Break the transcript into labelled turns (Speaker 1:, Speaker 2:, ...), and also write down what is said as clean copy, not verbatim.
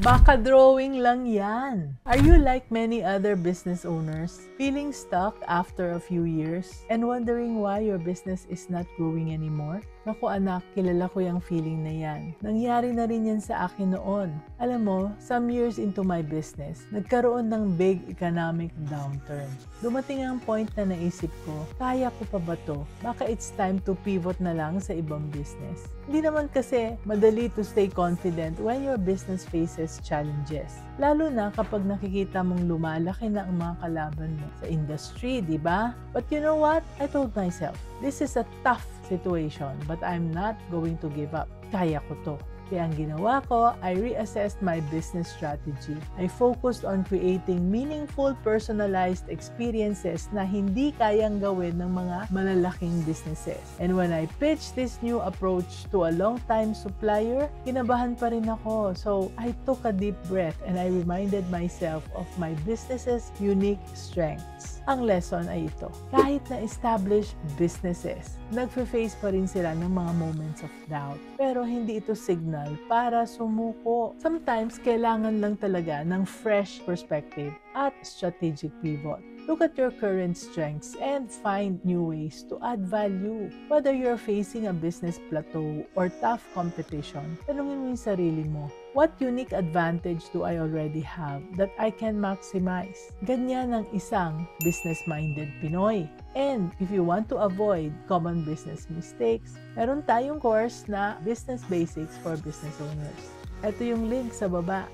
Speaker 1: Baka drawing lang yan. Are you like many other business owners, feeling stuck after a few years and wondering why your business is not growing anymore? Naku anak, kilala ko yung feeling na yan. Nangyari na rin yan sa akin noon. Alam mo, some years into my business, nagkaroon ng big economic downturn. Dumating ang point na naisip ko, kaya ko pa ba to? Baka it's time to pivot na lang sa ibang business. Hindi naman kasi madali to stay confident when your business faces challenges. Lalo na kapag nakikita mong lumalaki na ang mga kalaban mo sa industry, di ba? But you know what? I told myself, this is a tough situation but I'm not going to give up. Kaya ko to. Kaya ang ginawa ko, I reassessed my business strategy. I focused on creating meaningful, personalized experiences na hindi kayang gawin ng mga malalaking businesses. And when I pitched this new approach to a long-time supplier, kinabahan pa rin ako. So I took a deep breath and I reminded myself of my business's unique strengths. Ang lesson ay ito. Kahit na established businesses, nagfe-face pa rin sila ng mga moments of doubt. Pero hindi ito signal para sumuko. Sometimes, kailangan lang talaga ng fresh perspective at strategic pivot. Look at your current strengths and find new ways to add value. Whether you're facing a business plateau or tough competition, tanungin mo yung sarili mo, what unique advantage do I already have that I can maximize? Ganyan ang isang business-minded Pinoy. And if you want to avoid common business mistakes, meron tayong course na Business Basics for Business Owners. Ito yung link sa baba.